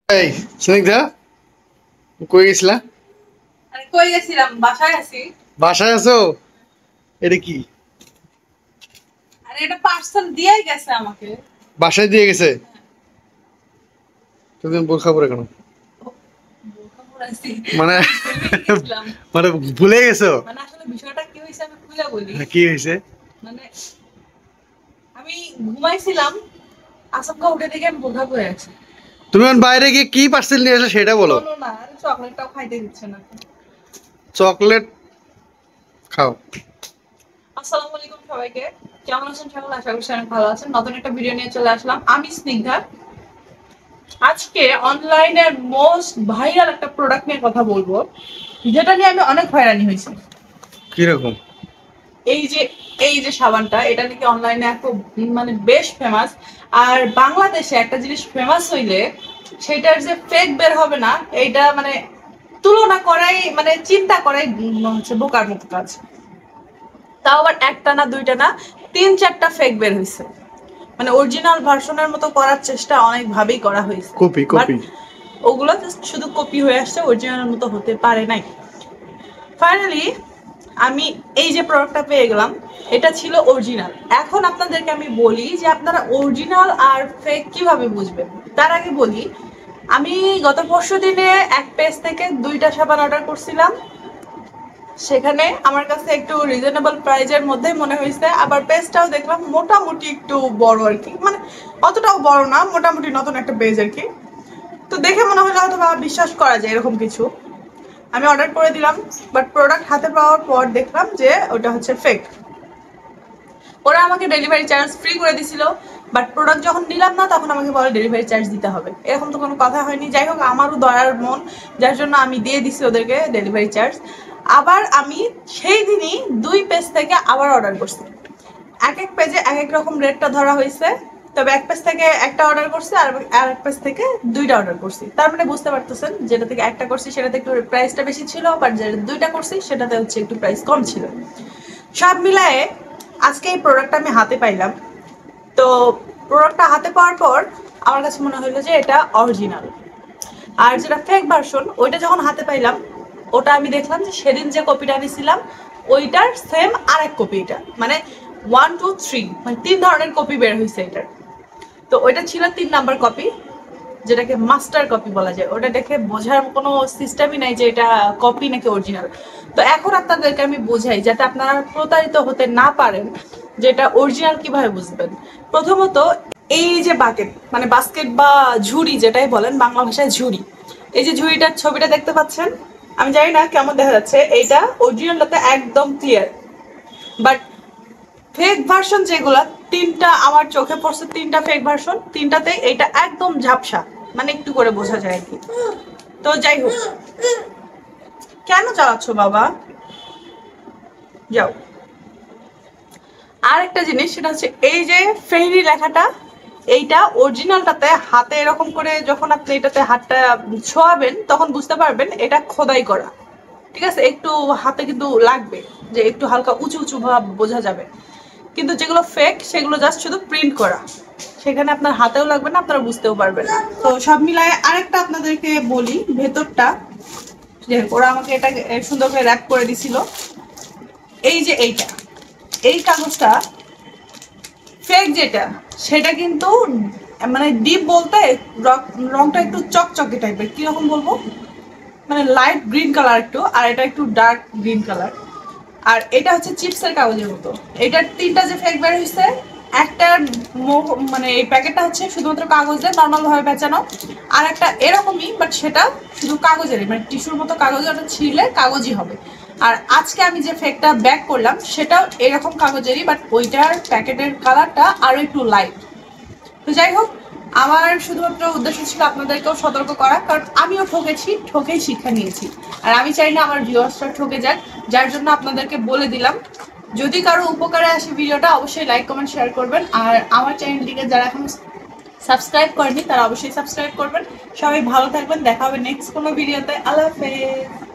এই স্নিগ্ধা, কই গেছিলা? আরে কই গেছিলাম? বাসায় আছি। বাসায় আছো? এটা কি? আরে এটা পার্সেল দিয়েই গেছে আমাকে। বাসায় দিয়ে গেছে? তুমি বোরখা পরে কেন? বোরকা পরাইছি। মানে ভুলেই গেছিলাম। মানে ভুলে গেছো? মানে আসলে বিষয়টা কি হয়েছে আমি খুলে বলি। কি হয়েছে? মানে আমি ঘুমাইছিলাম, আচমকা উঠে দেখি আমি বোরকা পরে আছি। তুমি বাইরে গিয়ে কি পার্সেল নিয়ে আসলে সেটা বলো। শোনো না, আরে চকলেটটাও খাইতে দিচ্ছে না। চকলেট খাও। আসসালামু আলাইকুম সবাইকে। কেমন আছেন সকলে? আশা করছি অনেক ভালো আছেন। নতুন একটা ভিডিও নিয়ে চলে আসলাম। আমি স্নিগ্ধা। আজকে অনলাইনের মোস্ট ভাইরাল একটা প্রোডাক্ট নিয়ে কথা বলবো, যেটা নিয়ে আমি অনেক হয়রানি হয়েছি। কিরকম? এই যে এই যে সাবানটা, এটা নাকি অনলাইনে এখন মানে বেশ ফেমাস। আর বাংলাদেশে একটা জিনিস ফেমাস হইলে সেটার যে ফেক বের হবে না, এইটা মানে তুলনা করাই মানে চিন্তা করাই হচ্ছে বোকার মতো কাজ। তাও আবার একটা না দুইটা না, 3-4টা ফেক বের হয়েছে। মানে অরিজিনাল ভার্সনের মতো করার চেষ্টা অনেকভাবেই করা হয়েছে, কপি বাট কপি। ওগুলো জাস্ট শুধু কপি হয়ে আসছে, অরিজিনালের মতো হতে পারে নাই। ফাইনালি আমি এই যে প্রোডাক্টটা পেয়ে গেলাম, এটা ছিল অরিজিনাল। এখন আপনাদেরকে আমি বলি যে আপনারা অরিজিনাল আর ফেক কিভাবে বুঝবেন। তার আগে বলি, আমি গত পরশু দিনে এক পেজ থেকে 2টা সাবান অর্ডার করছিলাম। সেখানে আমার কাছে একটু রিজনেবল প্রাইজের মধ্যে মনে হয়েছে, আবার পেজটাও দেখলাম মোটামুটি একটু বড় আর কি, মানে অতটাও বড় না, মোটামুটি নতুন একটা পেজ আর কি। তো দেখে মনে হলো হয়তো বা বিশ্বাস করা যায় এরকম কিছু। আমি অর্ডার করে দিলাম, বাট প্রোডাক্ট হাতে পাওয়ার পর দেখলাম যে ওটা হচ্ছে ফেক। ওরা আমাকে ডেলিভারি চার্জ ফ্রি করে দিছিল, বাট প্রোডাক্ট যখন নিলাম না তখন আমাকে বলে ডেলিভারি চার্জ দিতে হবে। এরকম তো কোনো কথা হয়নি। যাই হোক, আমারও দয়ার মন, যার জন্য আমি দিয়ে দিছি ওদেরকে ডেলিভারি চার্জ। আবার আমি সেই দিনই 2 পেজ থেকে আবার অর্ডার করছি। এক এক পেজে এক এক রকম রেটটা ধরা হয়েছে। তবে এক পেজ থেকে একটা অর্ডার করছি, আর এক পেজ থেকে 2টা অর্ডার করছি। তার মানে বুঝতে পারতেছেন, যেটা থেকে একটা করছি সেটাতে একটু প্রাইসটা বেশি ছিল, বাট যেটা 2টা করছি সেটাতে হচ্ছে একটু প্রাইস কম ছিল। সব মিলায়ে আজকে এই প্রোডাক্টটা আমি হাতে পাইলাম। তো প্রোডাক্টটা হাতে পাওয়ার পর আমার কাছে মনে হলো যে এটা অরিজিনাল। আর যেটা ফেক ভার্সন, ওইটা যখন হাতে পাইলাম, ওটা আমি দেখলাম যে সেদিন যে কপিটা আনিছিলাম ওইটার সেম আরেক কপি। এটা মানে 1 2 3 মানে 3 ধরনের কপি বের হয়েছে এটার। তো ওইটা ছিল 3 নাম্বার কপি, যেটাকে মাস্টার কপি বলা যায়। ওটা দেখে বোঝার কোনো সিস্টেমই নাই যে এটা কপি নাকি অরিজিনাল। তো এখন আপনাদেরকে আমি বোঝাই, যাতে আপনারা প্রতারিত হতে না পারেন, যে এটা অরিজিনাল কিভাবে বুঝবেন। প্রথমত, এই যে বাকেট মানে বাস্কেট বা ঝুড়ি যেটাই বলেন, বাংলা ভাষায় ঝুড়ি। এই যে ঝুড়িটার ছবিটা দেখতে পাচ্ছেন, আমি জানি না কেমন দেখা যাচ্ছে, এইটা অরিজিনালটাতে একদম ক্লিয়ার। বাট ফেক ভার্সন যেগুলা, 3টা আমার চোখে পড়ছে, 3টা ফেক ভার্সন, 3টাতে এটা একদম ঝাপসা, মানে একটু করে বোঝা যায় আর কি। তো যাই হোক, কেন চালাচ্ছ বাবা, যাও। আর একটা জিনিস, সেটা হচ্ছে এই যে ফেরি লেখাটা, এইটা অরিজিনালটাতে হাতে এরকম করে যখন আপনি এটাতে হাতটা ছোঁয়াবেন তখন বুঝতে পারবেন এটা খোদাই করা। ঠিক আছে, একটু হাতে কিন্তু লাগবে, যে একটু হালকা উঁচু উঁচু ভাব বোঝা যাবে। কিন্তু যেগুলো ফেক সেগুলো জাস্ট শুধু প্রিন্ট করা, সেখানে আপনার হাতেও লাগবে না, আপনারা বুঝতেও পারবেন না। তো সব মিলায় আরেকটা আপনাদেরকে বলি, ভেতরটা যে ওরা আমাকে এটা সুন্দর করে র্যাপ করে দিছিল। এই যে এই কাগজটা ফেক যেটা, সেটা কিন্তু মানে ডিপ বলতে রংটা একটু চকচকে টাইপের, কিরকম বলবো, মানে লাইট গ্রিন কালার একটু, আর এটা একটু ডার্ক গ্রিন কালার। আর এটা হচ্ছে চিপসের কাগজের মতো। এটার 3টা যে ফেক বের হয়েছে, একটার মানে এই প্যাকেটটা হচ্ছে শুধুমাত্র কাগজের নর্মাল ভাবে বেচানো, আর একটা এরকমই বাট সেটা শুধু কাগজের, মানে টিস্যুর মতো কাগজে, ওটা ছিঁড়লে কাগজই হবে। আর আজকে আমি যে ফেকটা ব্যাক করলাম সেটাও এরকম কাগজেরই, বাট ওইটার প্যাকেটের কালারটা আরো একটু লাইট। তো যাই হোক, আমার শুধুমাত্র উদ্দেশ্য ছিল আপনাদেরকেও সতর্ক করা, কারণ আমিও ঠকেছি, ঠকেই শিক্ষা নিয়েছি। আর আমি চাই না আমার ভিউয়ার্সরা ঠকে যাক, যার জন্য আপনাদেরকে বলে দিলাম। যদি কারো উপকারে আসে ভিডিওটা, অবশ্যই লাইক কমেন্ট শেয়ার করবেন। আর আমার চ্যানেলটিকে যারা এখন সাবস্ক্রাইব করেনি তারা অবশ্যই সাবস্ক্রাইব করবেন। সবাই ভালো থাকবেন, দেখা হবে নেক্সট কোনো ভিডিওতে। আল্লাহ হাফেজ।